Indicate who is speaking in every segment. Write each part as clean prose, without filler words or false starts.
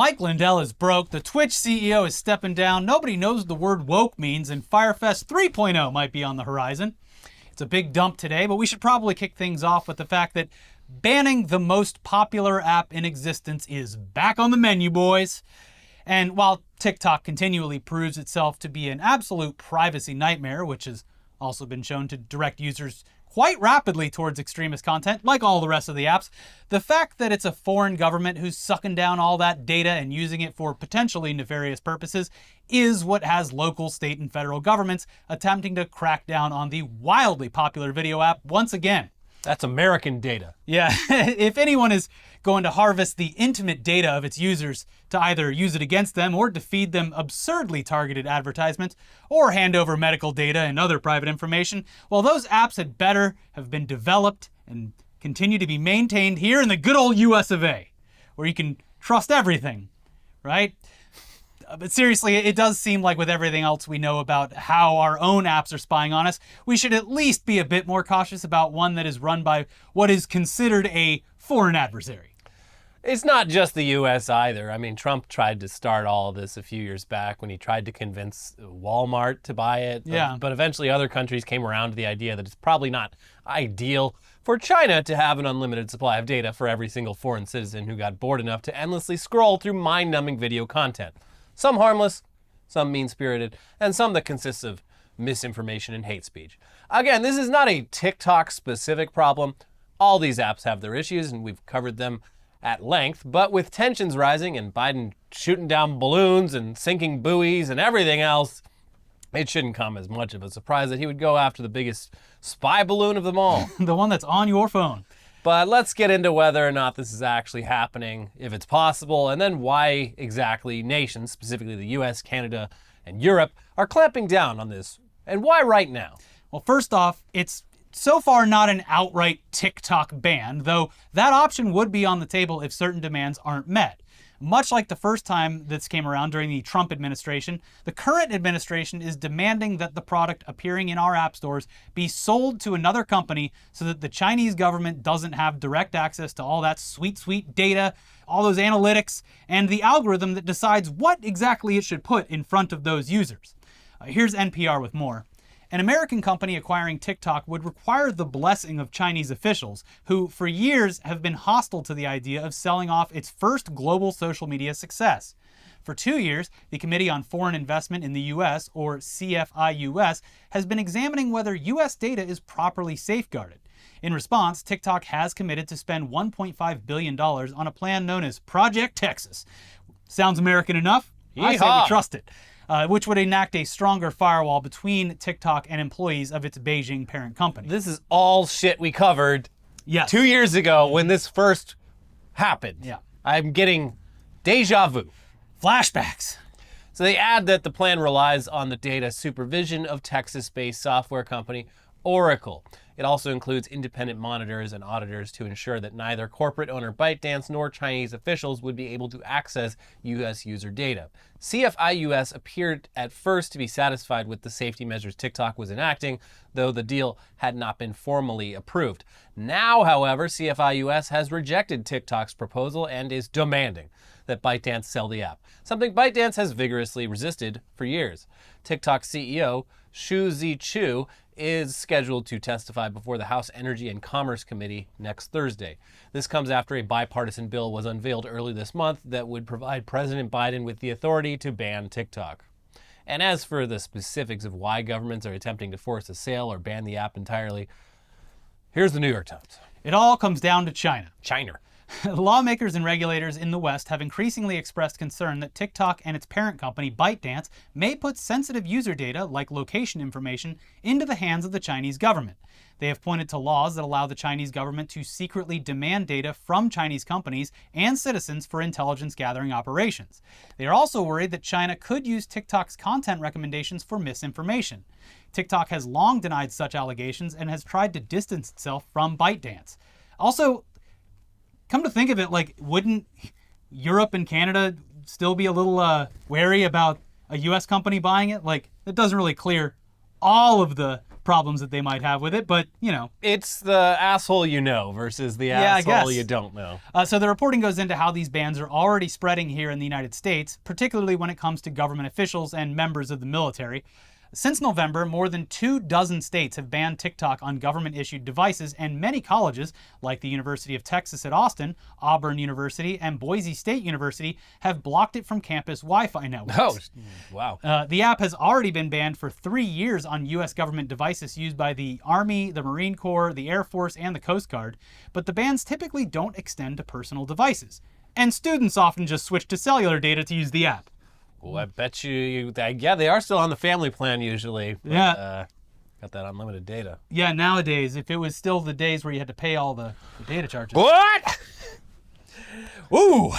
Speaker 1: Mike Lindell is broke, the Twitch CEO is stepping down, nobody knows what the word woke means, and Firefest 3.0 might be on the horizon. It's a big dump today, but we should probably kick things off with the fact that banning the most popular app in existence is back on the menu, boys. And while TikTok continually proves itself to be an absolute privacy nightmare, which has also been shown to direct users quite rapidly towards extremist content, like all the rest of the apps, the fact that it's a foreign government who's sucking down all that data and using it for potentially nefarious purposes is what has local, state, and federal governments attempting to crack down on the wildly popular video app once again.
Speaker 2: That's American data.
Speaker 1: Yeah, if anyone is going to harvest the intimate data of its users to either use it against them or to feed them absurdly targeted advertisements or hand over medical data and other private information, well, those apps had better have been developed and continue to be maintained here in the good old US of A, where you can trust everything, right? But seriously, it does seem like with everything else we know about how our own apps are spying on us, we should at least be a bit more cautious about one that is run by what is considered a foreign adversary.
Speaker 2: It's not just the U.S. either. I mean, Trump tried to start all of this a few years back when he tried to convince Walmart to buy it.
Speaker 1: Yeah.
Speaker 2: But eventually other countries came around to the idea that it's probably not ideal for China to have an unlimited supply of data for every single foreign citizen who got bored enough to endlessly scroll through mind-numbing video content. Some harmless, some mean-spirited, and some that consists of misinformation and hate speech. Again, this is not a TikTok-specific problem. All these apps have their issues, and we've covered them at length. But with tensions rising and Biden shooting down balloons and sinking buoys and everything else, it shouldn't come as much of a surprise that he would go after the biggest spy balloon of them all.
Speaker 1: The one that's on your phone.
Speaker 2: But let's get into whether or not this is actually happening, if it's possible, and then why exactly nations, specifically the US, Canada, and Europe, are clamping down on this, and why right now?
Speaker 1: Well, first off, it's so far not an outright TikTok ban, though that option would be on the table if certain demands aren't met. Much like the first time this came around during the Trump administration, the current administration is demanding that the product appearing in our app stores be sold to another company so that the Chinese government doesn't have direct access to all that sweet data, all those analytics, and the algorithm that decides what exactly it should put in front of those users. Here's NPR with more. An American company acquiring TikTok would require the blessing of Chinese officials, who for years have been hostile to the idea of selling off its first global social media success. For 2 years, the Committee on Foreign Investment in the U.S., or CFIUS, has been examining whether U.S. data is properly safeguarded. In response, TikTok has committed to spend $1.5 billion on a plan known as Project Texas. Sounds American enough? I say we trust it. Which would enact a stronger firewall between TikTok and employees of its Beijing parent company.
Speaker 2: This is all shit we covered 2 years ago when this first happened.
Speaker 1: Yeah.
Speaker 2: I'm getting deja vu.
Speaker 1: Flashbacks.
Speaker 2: So they add that the plan relies on the data supervision of Texas-based software company Oracle. It also includes independent monitors and auditors to ensure that neither corporate owner ByteDance nor Chinese officials would be able to access U.S. user data. CFIUS appeared at first to be satisfied with the safety measures TikTok was enacting, though the deal had not been formally approved. Now, however, CFIUS has rejected TikTok's proposal and is demanding that ByteDance sell the app, something ByteDance has vigorously resisted for years. TikTok CEO Shu Chu is scheduled to testify before the House Energy and Commerce Committee next Thursday. This comes after a bipartisan bill was unveiled early this month that would provide President Biden with the authority to ban TikTok. And as for the specifics of why governments are attempting to force a sale or ban the app entirely, here's the New York Times.
Speaker 1: It all comes down to China.
Speaker 2: China.
Speaker 1: Lawmakers and regulators in the West have increasingly expressed concern that TikTok and its parent company, ByteDance, may put sensitive user data, like location information, into the hands of the Chinese government. They have pointed to laws that allow the Chinese government to secretly demand data from Chinese companies and citizens for intelligence gathering operations. They are also worried that China could use TikTok's content recommendations for misinformation. TikTok has long denied such allegations and has tried to distance itself from ByteDance. Also, come to think of it, like, wouldn't Europe and Canada still be a little wary about a U.S. company buying it? Like, it doesn't really clear all of the problems that they might have with it, but,
Speaker 2: It's the asshole you know versus the
Speaker 1: Yeah, I
Speaker 2: asshole
Speaker 1: guess.
Speaker 2: you don't know.
Speaker 1: So the reporting goes into how these bans are already spreading here in the United States, particularly when it comes to government officials and members of the military. Since November, more than 24 states have banned TikTok on government-issued devices, and many colleges, like the University of Texas at Austin, Auburn University, and Boise State University, have blocked it from campus Wi-Fi networks.
Speaker 2: Oh, wow.
Speaker 1: The app has already been banned for 3 years on U.S. government devices used by the Army, the Marine Corps, the Air Force, and the Coast Guard, but the bans typically don't extend to personal devices. And students often just switch to cellular data to use the app.
Speaker 2: Well, I bet yeah, they are still on the family plan usually. But,
Speaker 1: Yeah.
Speaker 2: Got that unlimited data.
Speaker 1: Yeah, nowadays, if it was still the days where you had to pay all the data charges.
Speaker 2: What? Ooh.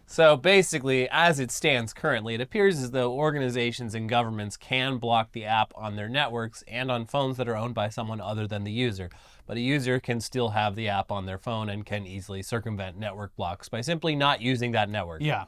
Speaker 2: So basically, as it stands currently, it appears as though organizations and governments can block the app on their networks and on phones that are owned by someone other than the user. But a user can still have the app on their phone and can easily circumvent network blocks by simply not using that network.
Speaker 1: Yeah.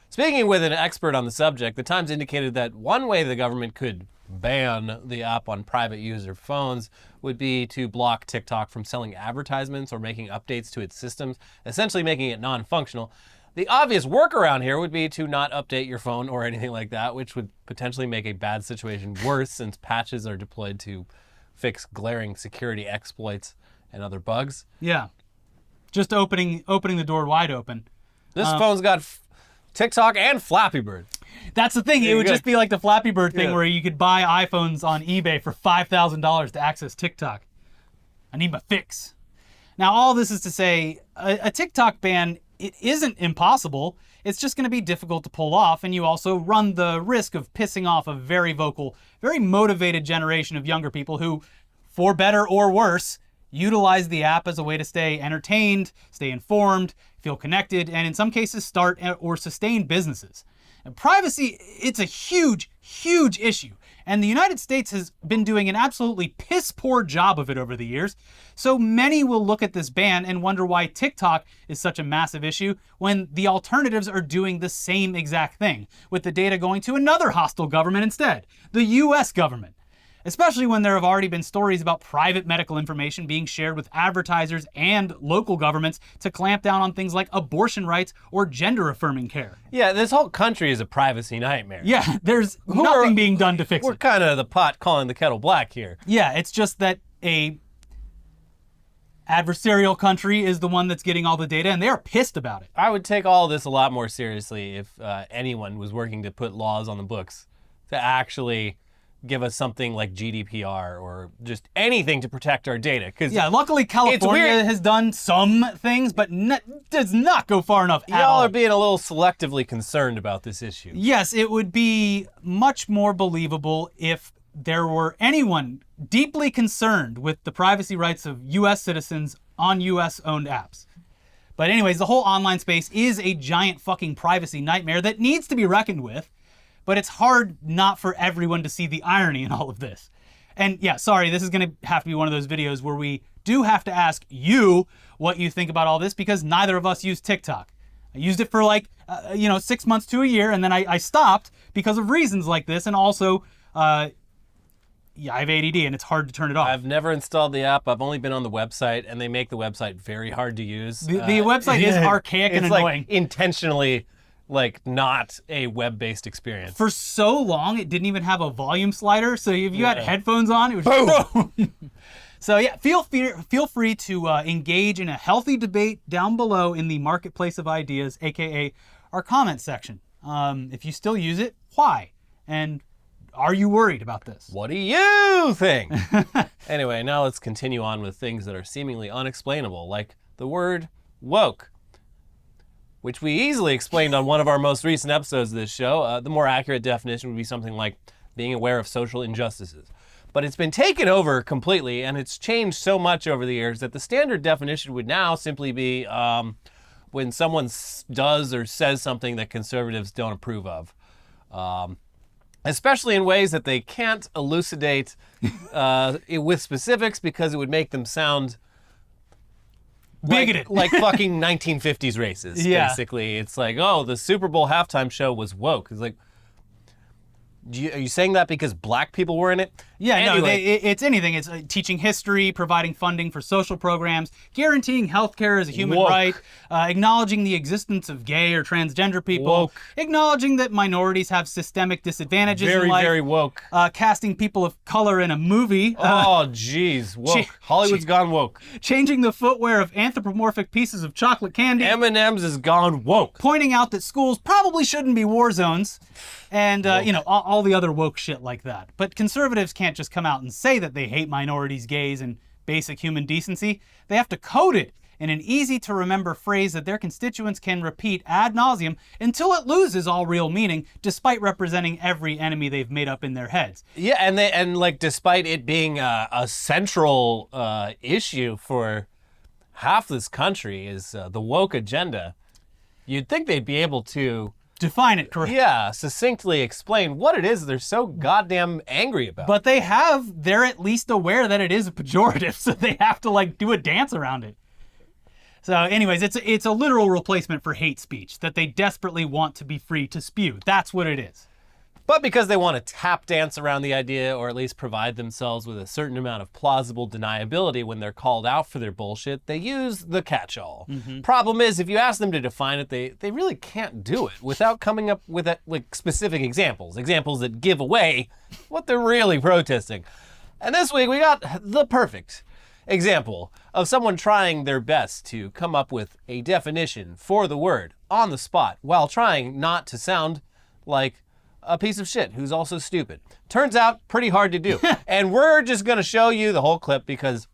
Speaker 2: Speaking with an expert on the subject, the Times indicated that one way the government could ban the app on private user phones would be to block TikTok from selling advertisements or making updates to its systems, essentially making it non-functional. The obvious workaround here would be to not update your phone or anything like that, which would potentially make a bad situation worse since patches are deployed to fix glaring security exploits and other bugs.
Speaker 1: Yeah. Just opening the door wide open.
Speaker 2: This phone's got TikTok and Flappy Bird.
Speaker 1: That's the thing. It would just be like the Flappy Bird thing
Speaker 2: Yeah.
Speaker 1: where you could buy iPhones on eBay for $5,000 to access TikTok. I need my fix. Now, all this is to say, a TikTok ban, it isn't impossible. It's just going to be difficult to pull off, and you also run the risk of pissing off a very vocal, very motivated generation of younger people who, for better or worse, utilize the app as a way to stay entertained, stay informed, feel connected, and in some cases start or sustain businesses. And privacy, it's a huge, huge issue. And the United States has been doing an absolutely piss poor job of it over the years. So many will look at this ban and wonder why TikTok is such a massive issue when the alternatives are doing the same exact thing, with the data going to another hostile government instead, the US government. Especially when there have already been stories about private medical information being shared with advertisers and local governments to clamp down on things like abortion rights or gender-affirming care.
Speaker 2: Yeah, this whole country is a privacy nightmare.
Speaker 1: Yeah, there's nothing being done to fix
Speaker 2: We're
Speaker 1: it.
Speaker 2: kind of the pot calling the kettle black here.
Speaker 1: Yeah, it's just that a adversarial country is the one that's getting all the data, and they're pissed about it.
Speaker 2: I would take all of this a lot more seriously if anyone was working to put laws on the books to actually give us something like GDPR or just anything to protect our data.
Speaker 1: Yeah, luckily California has done some things, but does not go far enough at all.
Speaker 2: Y'all are being a little selectively concerned about this issue.
Speaker 1: Yes, it would be much more believable if there were anyone deeply concerned with the privacy rights of U.S. citizens on U.S.-owned apps. But anyways, the whole online space is a giant fucking privacy nightmare that needs to be reckoned with. But it's hard not for everyone to see the irony in all of this. And yeah, sorry, this is going to have to be one of those videos where we do have to ask you what you think about all this, because neither of us use TikTok. I used it for 6 months to a year, and then I stopped because of reasons like this, and also, I have ADD and it's hard to turn it off.
Speaker 2: I've never installed the app. I've only been on the website, and they make the website very hard to use.
Speaker 1: The website is archaic and annoying.
Speaker 2: Like intentionally not a web-based experience.
Speaker 1: For so long, it didn't even have a volume slider, so if you had headphones on, it was boom. So yeah, feel free to engage in a healthy debate down below in the marketplace of ideas, aka our comment section. If you still use it, why? And are you worried about this?
Speaker 2: What do you think? Anyway, now let's continue on with things that are seemingly unexplainable, like the word woke, which we easily explained on one of our most recent episodes of this show. The more accurate definition would be something like being aware of social injustices. But it's been taken over completely, and it's changed so much over the years that the standard definition would now simply be when someone does or says something that conservatives don't approve of. Especially in ways that they can't elucidate with specifics because it would make them sound
Speaker 1: bigoted.
Speaker 2: Like fucking 1950s racist,
Speaker 1: Yeah.
Speaker 2: basically. It's like, oh, the Super Bowl halftime show was woke. It's like, Are you saying that because black people were in it?
Speaker 1: Yeah,
Speaker 2: Anyway.
Speaker 1: it's anything. It's teaching history, providing funding for social programs, guaranteeing healthcare as a human
Speaker 2: Woke.
Speaker 1: right, acknowledging the existence of gay or transgender people,
Speaker 2: Woke.
Speaker 1: acknowledging that minorities have systemic disadvantages in
Speaker 2: Very,
Speaker 1: life,
Speaker 2: very woke.
Speaker 1: casting people of color in a movie,
Speaker 2: Oh, jeez. Woke. Hollywood's gone woke.
Speaker 1: changing the footwear of anthropomorphic pieces of chocolate candy,
Speaker 2: M&M's has gone woke.
Speaker 1: pointing out that schools probably shouldn't be war zones, and all the other woke shit like that. But conservatives can't just come out and say that they hate minorities, gays, and basic human decency. They have to code it in an easy-to-remember phrase that their constituents can repeat ad nauseum until it loses all real meaning, despite representing every enemy they've made up in their heads.
Speaker 2: Yeah, and despite it being a central issue for half this country is the woke agenda, you'd think they'd be able to
Speaker 1: Define it correctly.
Speaker 2: succinctly explain what it is they're so goddamn angry about.
Speaker 1: But they're at least aware that it is a pejorative, so they have to do a dance around it. So anyways, it's a literal replacement for hate speech that they desperately want to be free to spew. That's what it is.
Speaker 2: But because they want to tap dance around the idea, or at least provide themselves with a certain amount of plausible deniability when they're called out for their bullshit, they use the catch-all. Problem is, if you ask them to define it, they really can't do it without coming up with specific examples that give away what they're really protesting. And this week we got the perfect example of someone trying their best to come up with a definition for the word on the spot while trying not to sound like a piece of shit who's also stupid. Turns out pretty hard to do. And we're just going to show you the whole clip because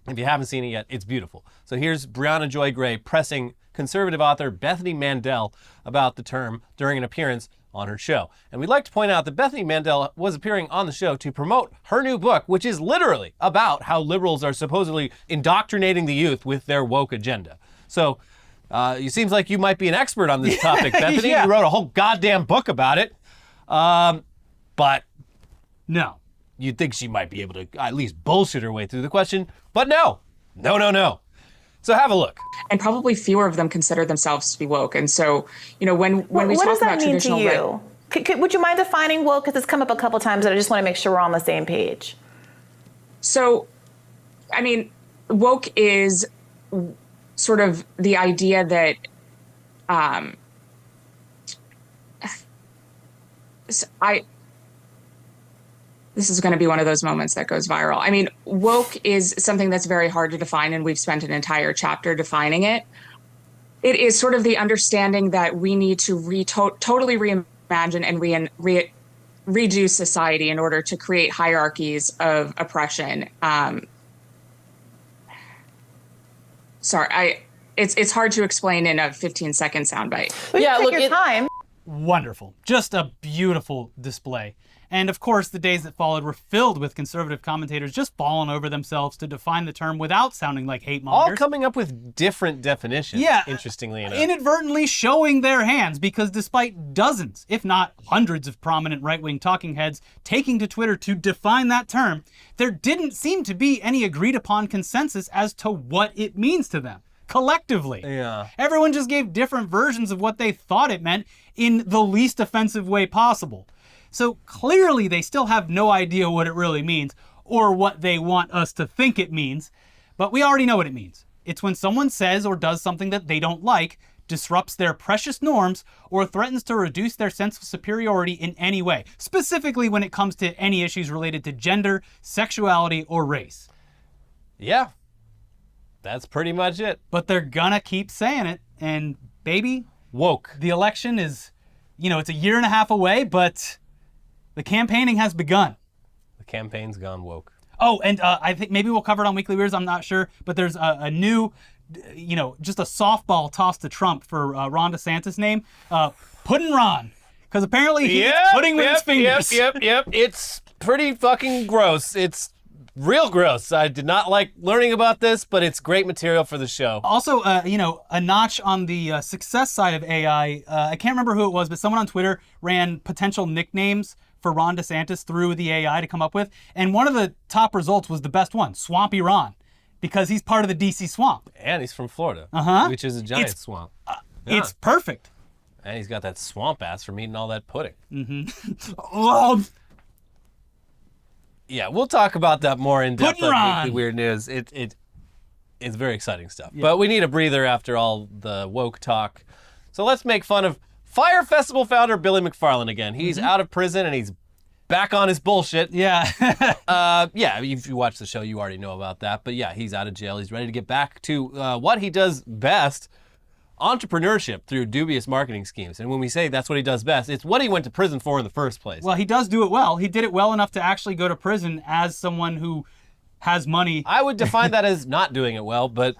Speaker 2: if you haven't seen it yet, it's beautiful. So here's Brianna Joy Gray pressing conservative author Bethany Mandel about the term during an appearance on her show. And we'd like to point out that Bethany Mandel was appearing on the show to promote her new book, which is literally about how liberals are supposedly indoctrinating the youth with their woke agenda. So it seems like you might be an expert on this topic, Bethany.
Speaker 1: Yeah.
Speaker 2: You wrote a whole goddamn book about it. But
Speaker 1: No.
Speaker 2: you'd think she might be able to at least bullshit her way through the question. But no. So have a look.
Speaker 3: And probably fewer of them consider themselves to be woke. And so, when we
Speaker 4: What
Speaker 3: talk
Speaker 4: does that
Speaker 3: about
Speaker 4: mean
Speaker 3: traditional
Speaker 4: to you? Would you mind defining woke? Because it's come up a couple times, and I just want to make sure we're on the same page.
Speaker 3: So, woke is sort of the idea that this is going to be one of those moments that goes viral. Woke is something that's very hard to define, and we've spent an entire chapter defining it. It is sort of the understanding that we need to totally reimagine and redo society in order to create hierarchies of oppression. It's hard to explain in a 15-second soundbite.
Speaker 4: Yeah, take your time.
Speaker 1: Wonderful. Just a beautiful display. And of course, the days that followed were filled with conservative commentators just falling over themselves to define the term without sounding like hate mongers.
Speaker 2: All coming up with different definitions,
Speaker 1: Yeah,
Speaker 2: interestingly enough.
Speaker 1: inadvertently showing their hands, because despite dozens, if not hundreds of prominent right-wing talking heads taking to Twitter to define that term, there didn't seem to be any agreed-upon consensus as to what it means to them, collectively.
Speaker 2: Yeah.
Speaker 1: Everyone just gave different versions of what they thought it meant in the least offensive way possible. So clearly they still have no idea what it really means or what they want us to think it means, but we already know what it means. It's when someone says or does something that they don't like, disrupts their precious norms, or threatens to reduce their sense of superiority in any way, specifically when it comes to any issues related to gender, sexuality, or race.
Speaker 2: Yeah, that's pretty much it.
Speaker 1: But they're gonna keep saying it, and baby,
Speaker 2: Woke.
Speaker 1: the election is, it's a year and a half away, but the campaigning has begun.
Speaker 2: The campaign's gone woke.
Speaker 1: Oh, and I think maybe we'll cover it on Weekly Weirds, I'm not sure, but there's a new, just a softball tossed to Trump for Ron DeSantis' name, Puddin' Ron, because apparently he's pudding with his fingers.
Speaker 2: Yep. It's pretty fucking gross. It's real gross. I did not like learning about this, but it's great material for the show.
Speaker 1: Also, a notch on the success side of AI, I can't remember who it was, but someone on Twitter ran potential nicknames for Ron DeSantis through the AI to come up with, and one of the top results was the best one, Swampy Ron, because he's part of the DC swamp.
Speaker 2: And he's from Florida,
Speaker 1: Uh-huh.
Speaker 2: which is a giant swamp.
Speaker 1: It's perfect.
Speaker 2: And he's got that swamp ass from eating all that pudding. Yeah, we'll talk about that more in depth on Weekly Weird News. It's very exciting stuff. Yeah. But we need a breather after all the woke talk. So let's make fun of Fyre Festival founder Billy McFarland again. He's out of prison and he's back on his bullshit.
Speaker 1: Yeah.
Speaker 2: Yeah, if you watch the show, you already know about that. But yeah, he's out of jail. He's ready to get back to what he does best, entrepreneurship through dubious marketing schemes. And when we say that's what he does best, it's what he went to prison for in the first place.
Speaker 1: Well, he does do it well. He did it well enough to actually go to prison as someone who has money.
Speaker 2: I would define that as not doing it well, but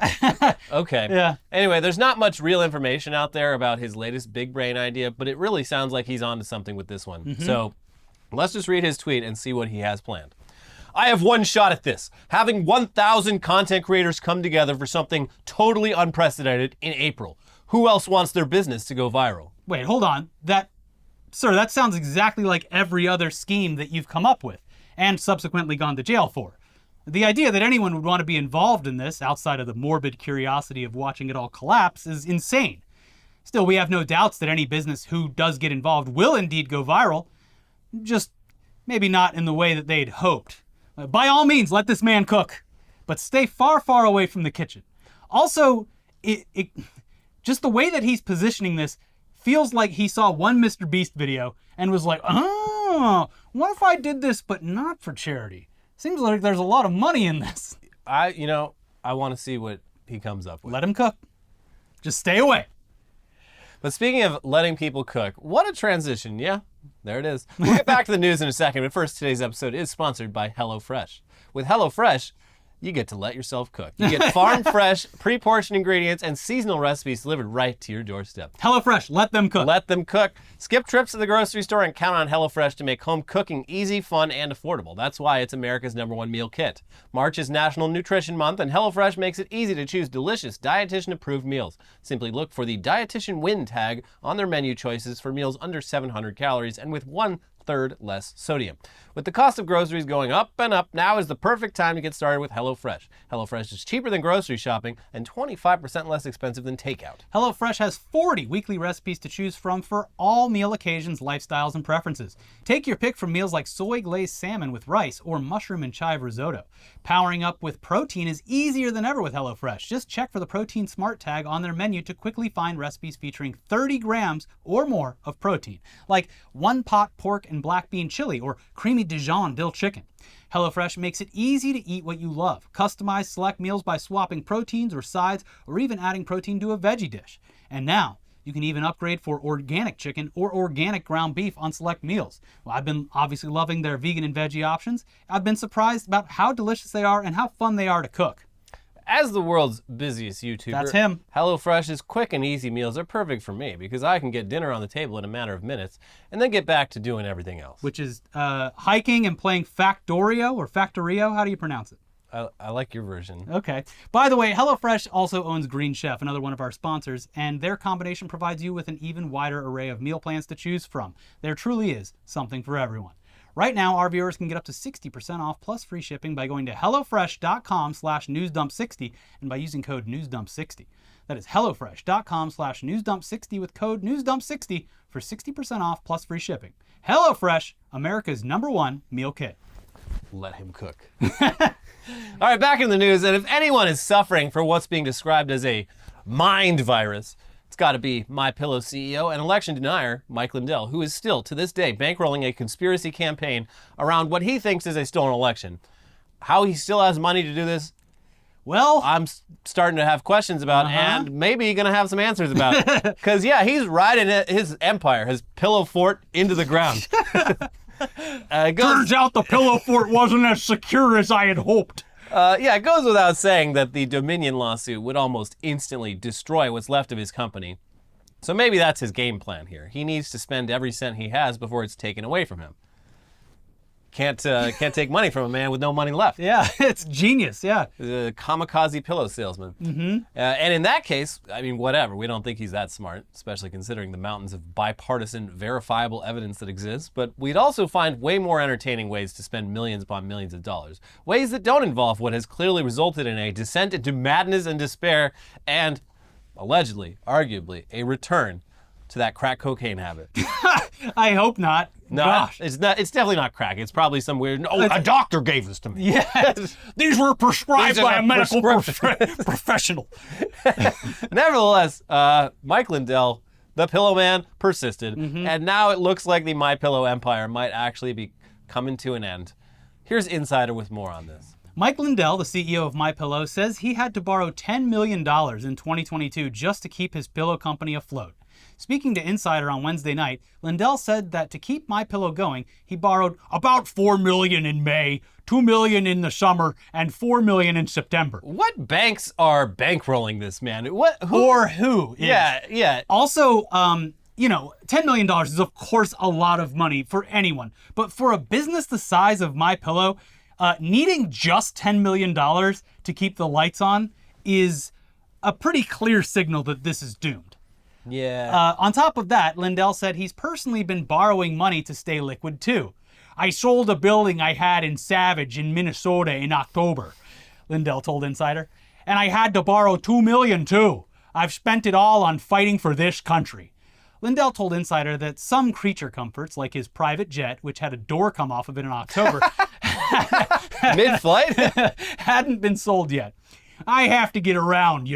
Speaker 2: okay.
Speaker 1: Yeah.
Speaker 2: Anyway, there's not much real information out there about his latest big brain idea, but it really sounds like he's onto something with this one. So let's just read his tweet and see what he has planned. I have one shot at this. Having 1,000 content creators come together for something totally unprecedented in April. Who else wants their business to go viral?
Speaker 1: Wait, hold on. Sir, that sounds exactly like every other scheme that you've come up with and subsequently gone to jail for. The idea that anyone would want to be involved in this, outside of the morbid curiosity of watching it all collapse, is insane. Still, we have no doubts that any business who does get involved will indeed go viral, just maybe not in the way that they'd hoped. By all means, let this man cook, but stay far, far away from the kitchen. Also, just the way that he's positioning this feels like he saw one Mr. Beast video and was like, oh, what if I did this but not for charity? Seems like there's a lot of money in this.
Speaker 2: I want to see what he comes up with.
Speaker 1: Let him cook. Just stay away.
Speaker 2: But speaking of letting people cook, what a transition. Yeah, there it is. We'll get back to the news in a second, but first, today's episode is sponsored by HelloFresh. With HelloFresh, you get to let yourself cook. You get farm-fresh, pre-portioned ingredients and seasonal recipes delivered right to your doorstep.
Speaker 1: HelloFresh, let them cook.
Speaker 2: Let them cook. Skip trips to the grocery store and count on HelloFresh to make home cooking easy, fun, and affordable. That's why it's America's #1 meal kit. March is National Nutrition Month, and HelloFresh makes it easy to choose delicious, dietitian-approved meals. Simply look for the Dietitian Win tag on their menu choices for meals under 700 calories and with 1/3 less sodium. With the cost of groceries going up and up, now is the perfect time to get started with HelloFresh. HelloFresh is cheaper than grocery shopping and 25% less expensive than takeout.
Speaker 1: HelloFresh has 40 weekly recipes to choose from for all meal occasions, lifestyles, and preferences. Take your pick from meals like soy glazed salmon with rice or mushroom and chive risotto. Powering up with protein is easier than ever with HelloFresh. Just check for the Protein Smart tag on their menu to quickly find recipes featuring 30 grams or more of protein, like one pot pork and black bean chili or creamy Dijon dill chicken. HelloFresh makes it easy to eat what you love. Customize select meals by swapping proteins or sides or even adding protein to a veggie dish. And now, you can even upgrade for organic chicken or organic ground beef on select meals. Well, I've been obviously loving their vegan and veggie options. I've been surprised about how delicious they are and how fun they are to cook.
Speaker 2: As the world's busiest YouTuber,
Speaker 1: That's him.
Speaker 2: HelloFresh's quick and easy meals are perfect for me because I can get dinner on the table in a matter of minutes and then get back to doing everything else.
Speaker 1: Which is hiking and playing Factorio or Factorio. How do you pronounce it?
Speaker 2: I like your version.
Speaker 1: Okay. By the way, HelloFresh also owns Green Chef, another one of our sponsors, and their combination provides you with an even wider array of meal plans to choose from. There truly is something for everyone. Right now, our viewers can get up to 60% off plus free shipping by going to HelloFresh.com/newsdump60 and by using code newsdump60. That is HelloFresh.com/newsdump60 with code newsdump60 for 60% off plus free shipping. HelloFresh, America's #1 meal kit.
Speaker 2: Let him cook. All right, back in the news, and if anyone is suffering for what's being described as a mind virus, it's got to be MyPillow CEO and election denier Mike Lindell, who is still, to this day, bankrolling a conspiracy campaign around what he thinks is a stolen election. How he still has money to do this, well, I'm starting to have questions about, and maybe going to have some answers about it. Because, yeah, he's riding his empire, his pillow fort, into the ground.
Speaker 1: Turns out the pillow fort wasn't as secure as I had hoped.
Speaker 2: Yeah, it goes without saying that the Dominion lawsuit would almost instantly destroy what's left of his company. So maybe that's his game plan here. He needs to spend every cent he has before it's taken away from him. Can't take money from a man with no money left.
Speaker 1: Yeah, it's genius, yeah.
Speaker 2: The kamikaze pillow salesman. And in that case, I mean, whatever. We don't think he's that smart, especially considering the mountains of bipartisan, verifiable evidence that exists. But we'd also find way more entertaining ways to spend millions upon millions of dollars. Ways that don't involve what has clearly resulted in a descent into madness and despair and, allegedly, arguably, a return to that crack cocaine habit.
Speaker 1: I hope not.
Speaker 2: No,
Speaker 1: Gosh.
Speaker 2: it's not. It's definitely not crack. It's probably some weird. Oh, a doctor gave this to me.
Speaker 1: Yeah, these were prescribed
Speaker 2: These are
Speaker 1: by a medical
Speaker 2: prescription.
Speaker 1: professional.
Speaker 2: Nevertheless, Mike Lindell, the Pillow Man, persisted, and now it looks like the My Pillow empire might actually be coming to an end. Here's Insider with more on this.
Speaker 1: Mike Lindell, the CEO of MyPillow, says he had to borrow $10 million in 2022 just to keep his pillow company afloat. Speaking to Insider on Wednesday night, Lindell said that to keep MyPillow going, he borrowed about $4 million in May, $2 million in the summer, and $4 million in September.
Speaker 2: What banks are bankrolling this man? What?
Speaker 1: Who? Is.
Speaker 2: Yeah.
Speaker 1: Also, $10 million is of course a lot of money for anyone, but for a business the size of MyPillow, needing just $10 million to keep the lights on is a pretty clear signal that this is doomed.
Speaker 2: Yeah.
Speaker 1: On top of that, Lindell said he's personally been borrowing money to stay liquid too. I sold a building I had in Savage in Minnesota in October, Lindell told Insider. And I had to borrow $2 million too. I've spent it all on fighting for this country. Lindell told Insider that some creature comforts, like his private jet, which had a door come off of it in October,
Speaker 2: Mid-flight?
Speaker 1: hadn't been sold yet. I have to get around,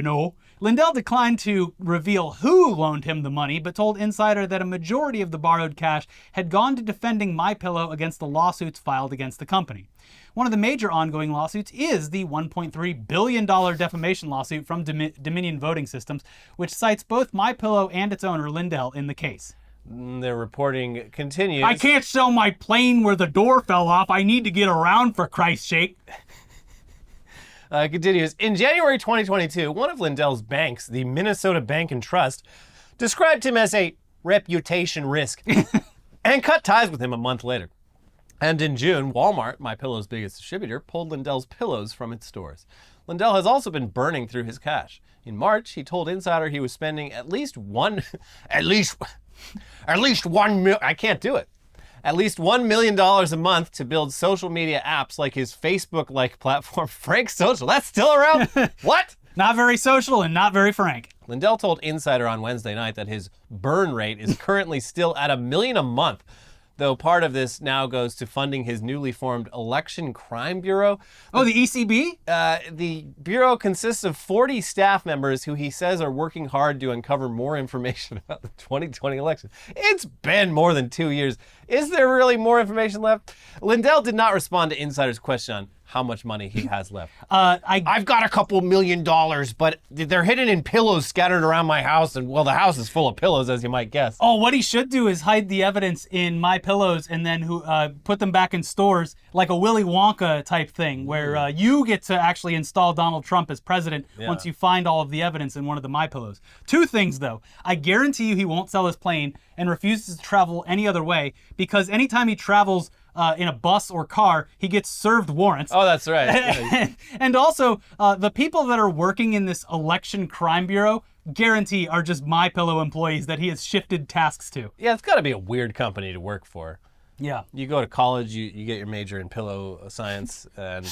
Speaker 1: Lindell declined to reveal who loaned him the money, but told Insider that a majority of the borrowed cash had gone to defending MyPillow against the lawsuits filed against the company. One of the major ongoing lawsuits is the $1.3 billion defamation lawsuit from Dominion Voting Systems, which cites both MyPillow and its owner, Lindell, in the case.
Speaker 2: Their reporting continues.
Speaker 1: I can't sell my plane where the door fell off. I need to get around, for Christ's sake.
Speaker 2: Continues. In January 2022, one of Lindell's banks, the Minnesota Bank and Trust, described him as a reputation risk and cut ties with him a month later. And in June, Walmart, MyPillow's biggest distributor, pulled Lindell's pillows from its stores. Lindell has also been burning through his cash. In March, he told Insider he was spending at least $1 million a month to build social media apps like his Facebook-like platform, Frank Social. That's still around? What?
Speaker 1: Not very social and not very frank.
Speaker 2: Lindell told Insider on Wednesday night that his burn rate is currently still at $1 million a month, though part of this now goes to funding his newly formed Election Crime Bureau.
Speaker 1: Oh, the ECB?
Speaker 2: The Bureau consists of 40 staff members who he says are working hard to uncover more information about the 2020 election. It's been more than 2 years. Is there really more information left? Lindell did not respond to Insider's question on how much money he has left. I've got a couple $1 million, but they're hidden in pillows scattered around my house, and well, the house is full of pillows, as you might guess.
Speaker 1: Oh, what he should do is hide the evidence in MyPillows and then put them back in stores like a Willy Wonka type thing, where you get to actually install Donald Trump as president once you find all of the evidence in one of the MyPillows. Two things, though. I guarantee you he won't sell his plane and refuses to travel any other way, because anytime he travels in a bus or car, he gets served warrants.
Speaker 2: Oh, that's right.
Speaker 1: And also, the people that are working in this Election Crime Bureau guarantee are just MyPillow employees that he has shifted tasks to.
Speaker 2: Yeah, it's got to be a weird company to work for.
Speaker 1: Yeah.
Speaker 2: You go to college, you get your major in pillow science, and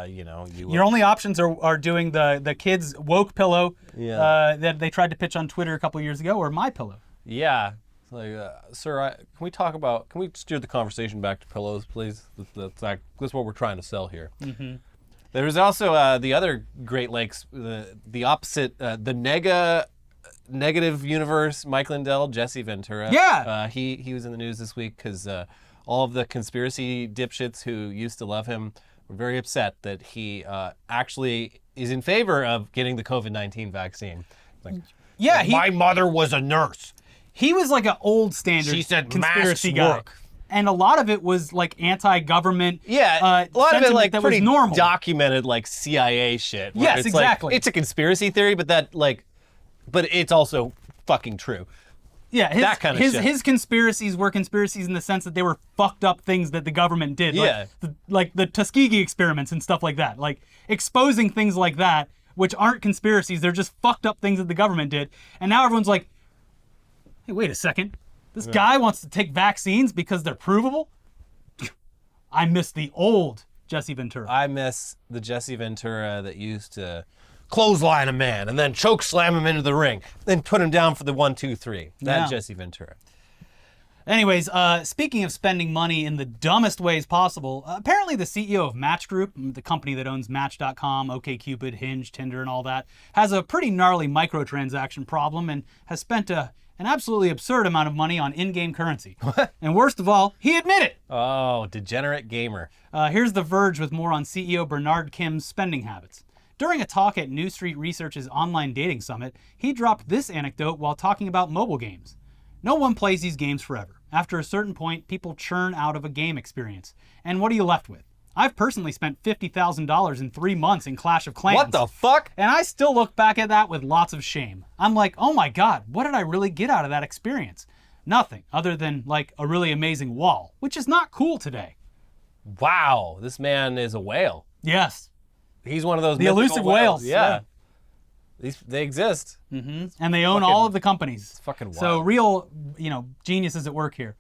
Speaker 1: your only options are doing the kids' woke pillow that they tried to pitch on Twitter a couple years ago, or MyPillow.
Speaker 2: Yeah. Like, sir, can we steer the conversation back to pillows, please? That's what we're trying to sell here. Mm-hmm. There's also the other Great Lakes, the opposite, the negative universe, Mike Lindell, Jesse Ventura.
Speaker 1: Yeah.
Speaker 2: He was in the news this week because all of the conspiracy dipshits who used to love him were very upset that he actually is in favor of getting the COVID-19 vaccine. Like, my mother was a nurse.
Speaker 1: He was like an old standard
Speaker 2: she said
Speaker 1: conspiracy
Speaker 2: masks
Speaker 1: guy.
Speaker 2: work.
Speaker 1: And a lot of it was like anti-government.
Speaker 2: Yeah, a lot of it like
Speaker 1: that
Speaker 2: pretty
Speaker 1: was normal.
Speaker 2: Documented like CIA shit.
Speaker 1: Yes,
Speaker 2: it's
Speaker 1: exactly.
Speaker 2: Like, it's a conspiracy theory, but it's also fucking true.
Speaker 1: Yeah,
Speaker 2: that kind of shit.
Speaker 1: His conspiracies were conspiracies in the sense that they were fucked up things that the government did.
Speaker 2: Yeah.
Speaker 1: Like the Tuskegee experiments and stuff like that. Like exposing things like that, which aren't conspiracies, they're just fucked up things that the government did. And now everyone's like, hey, wait a second. This guy wants to take vaccines because they're provable? I miss the old Jesse Ventura.
Speaker 2: I miss the Jesse Ventura that used to clothesline a man and then choke slam him into the ring, then put him down for the 1, 2, 3. That's
Speaker 1: Yeah.
Speaker 2: Jesse Ventura.
Speaker 1: Anyways, speaking of spending money in the dumbest ways possible, apparently the CEO of Match Group, the company that owns Match.com, OkCupid, Hinge, Tinder, and all that, has a pretty gnarly microtransaction problem and has spent an absolutely absurd amount of money on in-game currency. And worst of all, he admitted it.
Speaker 2: Oh, degenerate gamer.
Speaker 1: Here's The Verge with more on CEO Bernard Kim's spending habits. During a talk at New Street Research's online dating summit, he dropped this anecdote while talking about mobile games. No one plays these games forever. After a certain point, people churn out of a game experience. And what are you left with? I've personally spent $50,000 in 3 months in Clash of Clans.
Speaker 2: What the fuck?
Speaker 1: And I still look back at that with lots of shame. I'm like, oh my God, what did I really get out of that experience? Nothing, other than like a really amazing wall, which is not cool today.
Speaker 2: Wow, this man is a whale.
Speaker 1: Yes.
Speaker 2: He's one of those
Speaker 1: The
Speaker 2: mythical
Speaker 1: elusive whales.
Speaker 2: Yeah. They exist.
Speaker 1: And they own all of the companies.
Speaker 2: It's fucking wild.
Speaker 1: So real, geniuses at work here.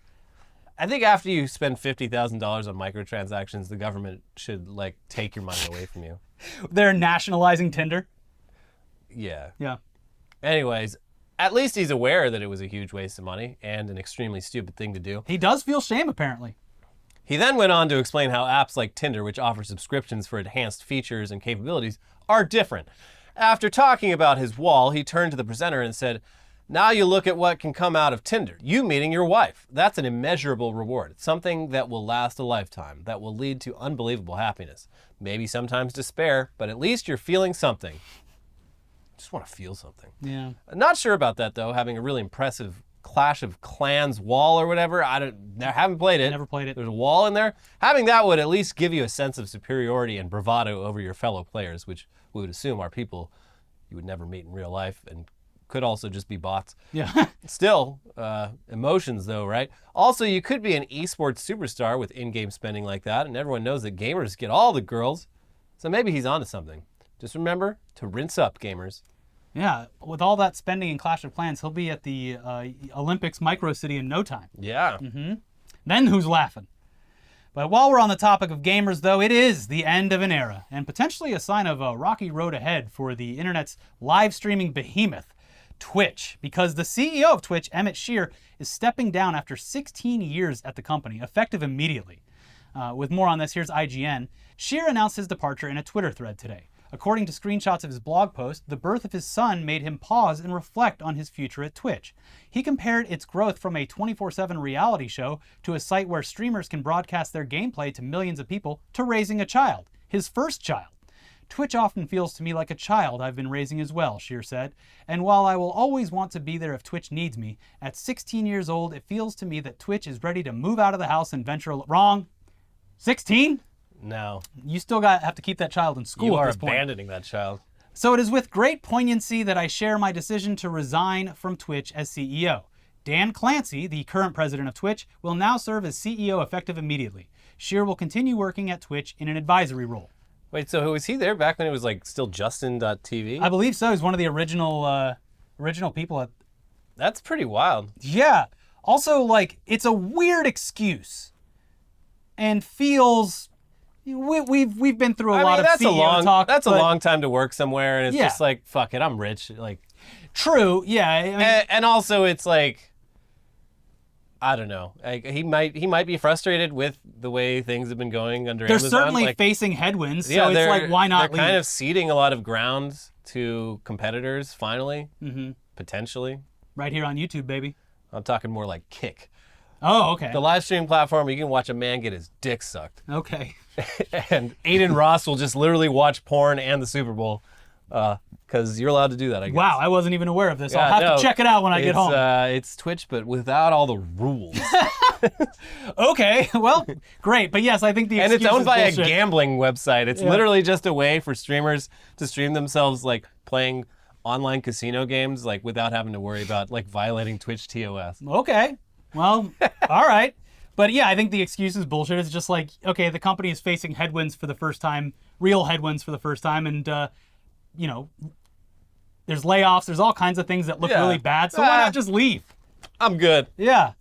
Speaker 2: I think after you spend $50,000 on microtransactions, the government should like take your money away from you.
Speaker 1: They're nationalizing Tinder.
Speaker 2: Yeah.
Speaker 1: Yeah.
Speaker 2: Anyways, at least he's aware that it was a huge waste of money and an extremely stupid thing to do.
Speaker 1: He does feel shame, apparently.
Speaker 2: He then went on to explain how apps like Tinder, which offer subscriptions for enhanced features and capabilities, are different. After talking about his wall, he turned to the presenter and said, "Now you look at what can come out of Tinder. You meeting your wife. That's an immeasurable reward. It's something that will last a lifetime, that will lead to unbelievable happiness. Maybe sometimes despair, but at least you're feeling something." Just want to feel something.
Speaker 1: Yeah.
Speaker 2: I'm not sure about that, though, having a really impressive Clash of Clans wall or whatever. I haven't played it.
Speaker 1: Never played it.
Speaker 2: There's a wall in there. Having that would at least give you a sense of superiority and bravado over your fellow players, which we would assume are people you would never meet in real life and could also just be bots.
Speaker 1: Yeah.
Speaker 2: Still, emotions though, right? Also, you could be an esports superstar with in-game spending like that, and everyone knows that gamers get all the girls. So maybe he's onto something. Just remember to rinse up, gamers.
Speaker 1: Yeah. With all that spending in Clash of Clans, he'll be at the Olympics Micro City in no time.
Speaker 2: Yeah.
Speaker 1: Then who's laughing? But while we're on the topic of gamers, though, it is the end of an era, and potentially a sign of a rocky road ahead for the internet's live streaming behemoth, Twitch, because the CEO of Twitch, Emmett Shear, is stepping down after 16 years at the company, effective immediately. With more on this, here's IGN. Shear announced his departure in a Twitter thread today. According to screenshots of his blog post, the birth of his son made him pause and reflect on his future at Twitch. He compared its growth from a 24/7 reality show to a site where streamers can broadcast their gameplay to millions of people to raising a child, his first child. Twitch often feels to me like a child I've been raising as well, Shear said. And while I will always want to be there if Twitch needs me, at 16 years old, it feels to me that Twitch is ready to move out of the house and venture... Wrong. 16?
Speaker 2: No.
Speaker 1: You still have to keep that child in school
Speaker 2: You
Speaker 1: at
Speaker 2: are
Speaker 1: this point.
Speaker 2: abandoning that child.
Speaker 1: So it is with great poignancy that I share my decision to resign from Twitch as CEO. Dan Clancy, the current president of Twitch, will now serve as CEO effective immediately. Shear will continue working at Twitch in an advisory role.
Speaker 2: Wait, so was he there back when it was like still Justin.tv?
Speaker 1: I believe so. He's one of the original people at...
Speaker 2: That's pretty wild.
Speaker 1: Yeah. Also, like, it's a weird excuse. And feels... We've been through a lot of CEO talk.
Speaker 2: That's a long time to work somewhere, and it's just like, fuck it, I'm rich. Like,
Speaker 1: true, yeah. I mean,
Speaker 2: and also it's like, I don't know. Like, he might be frustrated with the way things have been going under
Speaker 1: they're
Speaker 2: Amazon.
Speaker 1: certainly
Speaker 2: like,
Speaker 1: facing headwinds, so it's like, why not leave?
Speaker 2: They're kind of ceding a lot of ground to competitors, finally, potentially.
Speaker 1: Right here on YouTube, baby.
Speaker 2: I'm talking more like Kick.
Speaker 1: Oh, okay.
Speaker 2: The live stream platform, you can watch a man get his dick sucked.
Speaker 1: Okay.
Speaker 2: And Aiden Ross will just literally watch porn and the Super Bowl because you're allowed to do that, I guess.
Speaker 1: Wow, I wasn't even aware of this. I'll have to check it out when I get home.
Speaker 2: It's Twitch, but without all the rules.
Speaker 1: Okay, well, great. But yes, I think the
Speaker 2: and
Speaker 1: excuse
Speaker 2: it's owned
Speaker 1: is
Speaker 2: by
Speaker 1: bullshit.
Speaker 2: a gambling website. It's literally just a way for streamers to stream themselves like playing online casino games like without having to worry about like violating Twitch TOS.
Speaker 1: Okay, well, all right. But yeah, I think the excuse is bullshit. It's just like, okay, the company is facing headwinds for the first time, real headwinds for the first time, and, you know, there's layoffs, there's all kinds of things that look really bad, so why not just leave?
Speaker 2: I'm good.
Speaker 1: Yeah.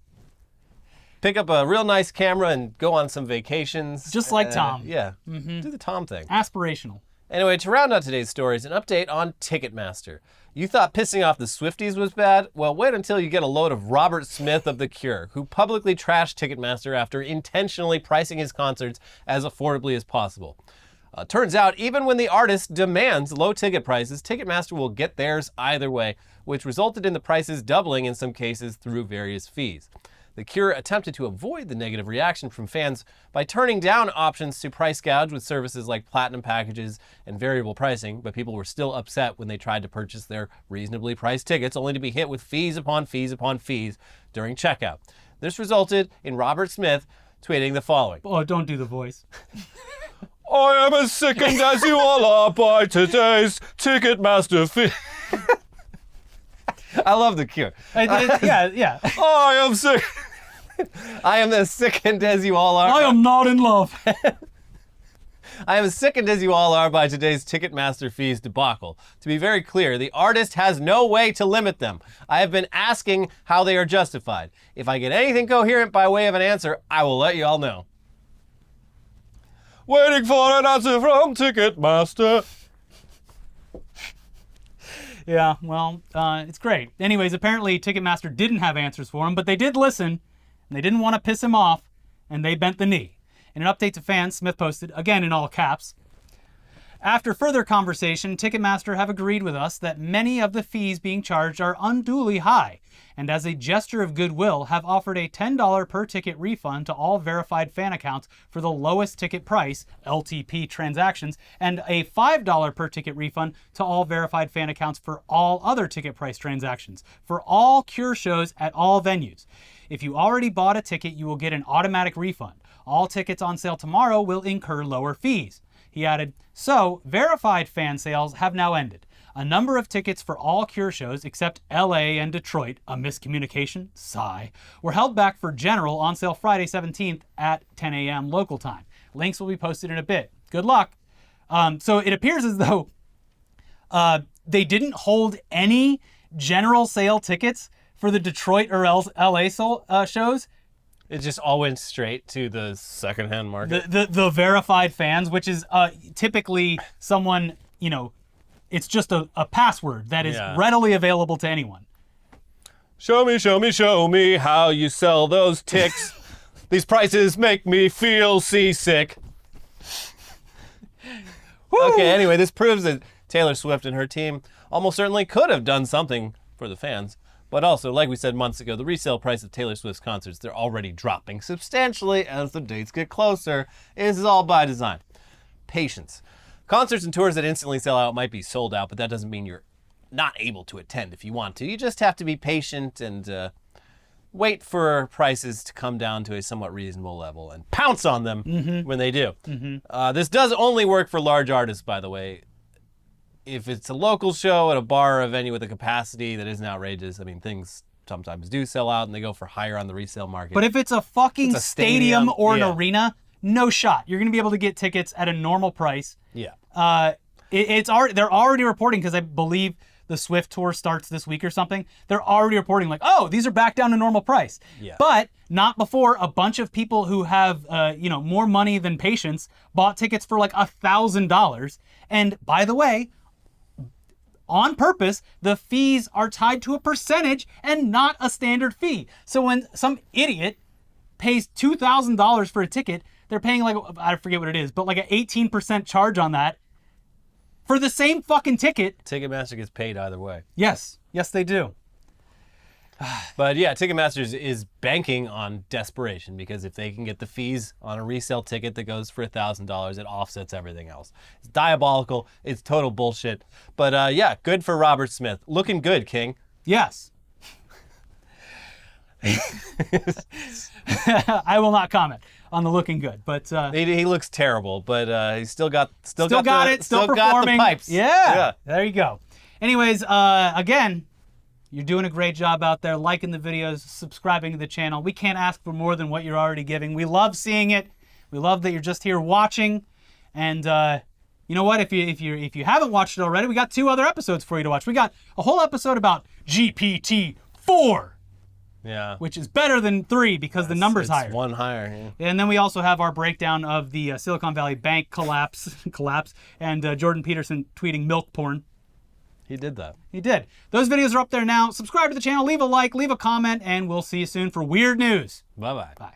Speaker 2: Pick up a real nice camera and go on some vacations.
Speaker 1: Just like Tom.
Speaker 2: Yeah. Do the Tom thing.
Speaker 1: Aspirational.
Speaker 2: Anyway, to round out today's stories, an update on Ticketmaster. You thought pissing off the Swifties was bad? Well, wait until you get a load of Robert Smith of The Cure, who publicly trashed Ticketmaster after intentionally pricing his concerts as affordably as possible. Turns out, even when the artist demands low ticket prices, Ticketmaster will get theirs either way, which resulted in the prices doubling in some cases through various fees. The Cure attempted to avoid the negative reaction from fans by turning down options to price gouge with services like platinum packages and variable pricing, but people were still upset when they tried to purchase their reasonably priced tickets, only to be hit with fees upon fees upon fees during checkout. This resulted in Robert Smith tweeting the following.
Speaker 1: Oh, don't do the voice.
Speaker 2: I am as sickened as you all are by today's Ticketmaster fee. I love The Cure.
Speaker 1: Yeah.
Speaker 2: I am sick. I am as sickened as you all are.
Speaker 1: I am not in love.
Speaker 2: I am as sickened as you all are by today's Ticketmaster fees debacle. To be very clear, the artist has no way to limit them. I have been asking how they are justified. If I get anything coherent by way of an answer, I will let you all know. Waiting for an answer from Ticketmaster.
Speaker 1: Yeah, well, it's great. Anyways, apparently Ticketmaster didn't have answers for him, but they did listen, and they didn't want to piss him off, and they bent the knee. In an update to fans, Smith posted, again in all caps, after further conversation, Ticketmaster have agreed with us that many of the fees being charged are unduly high, and as a gesture of goodwill have offered a $10 per ticket refund to all verified fan accounts for the lowest ticket price, LTP transactions, and a $5 per ticket refund to all verified fan accounts for all other ticket price transactions, for all Cure shows at all venues. If you already bought a ticket, you will get an automatic refund. All tickets on sale tomorrow will incur lower fees. He added, so verified fan sales have now ended. A number of tickets for all Cure shows except LA and Detroit, a miscommunication, sigh, were held back for general on sale Friday 17th at 10 a.m. local time. Links will be posted in a bit. Good luck. So it appears as though they didn't hold any general sale tickets for the Detroit or LA shows.
Speaker 2: It just all went straight to the secondhand market.
Speaker 1: The verified fans, which is typically someone, it's just a password that is readily available to anyone.
Speaker 2: Show me how you sell those ticks. These prices make me feel seasick. Okay, anyway, this proves that Taylor Swift and her team almost certainly could have done something for the fans. But also, like we said months ago, the resale price of Taylor Swift's concerts, they're already dropping substantially as the dates get closer. This is all by design. Patience. Concerts and tours that instantly sell out might be sold out, but that doesn't mean you're not able to attend if you want to. You just have to be patient and wait for prices to come down to a somewhat reasonable level and pounce on them when they do. This does only work for large artists, by the way. If it's a local show at a bar or a venue with a capacity that isn't outrageous, I mean, things sometimes do sell out and they go for higher on the resale market.
Speaker 1: But if it's a fucking stadium or an arena, no shot. You're going to be able to get tickets at a normal price.
Speaker 2: Yeah.
Speaker 1: They're already reporting, because I believe the Swift tour starts this week or something. They're already reporting like, oh, these are back down to normal price.
Speaker 2: Yeah.
Speaker 1: But not before a bunch of people who have, more money than patience bought tickets for like $1,000. And by the way, on purpose, the fees are tied to a percentage and not a standard fee. So when some idiot pays $2,000 for a ticket, they're paying like, I forget what it is, but like an 18% charge on that for the same fucking ticket.
Speaker 2: Ticketmaster gets paid either way.
Speaker 1: Yes, they do.
Speaker 2: But yeah, Ticketmaster is banking on desperation, because if they can get the fees on a resale ticket that goes for $1,000, it offsets everything else. It's diabolical. It's total bullshit. But yeah, good for Robert Smith. Looking good, King.
Speaker 1: Yes. I will not comment on the looking good, but
Speaker 2: he looks terrible, but he's still got
Speaker 1: still performing.
Speaker 2: Got the pipes.
Speaker 1: Yeah. There you go. Anyways, again, you're doing a great job out there, liking the videos, subscribing to the channel. We can't ask for more than what you're already giving. We love seeing it. We love that you're just here watching. And you know what? If you haven't watched it already, we got 2 other episodes for you to watch. We got a whole episode about GPT-4.
Speaker 2: Yeah.
Speaker 1: which is better than 3 because the number's
Speaker 2: It's
Speaker 1: higher.
Speaker 2: one higher. Yeah.
Speaker 1: And then we also have our breakdown of the Silicon Valley Bank collapse, and Jordan Peterson tweeting milk porn.
Speaker 2: He did that.
Speaker 1: He did. Those videos are up there now. Subscribe to the channel, leave a like, leave a comment, and we'll see you soon for weird news.
Speaker 2: Bye-bye.
Speaker 1: Bye.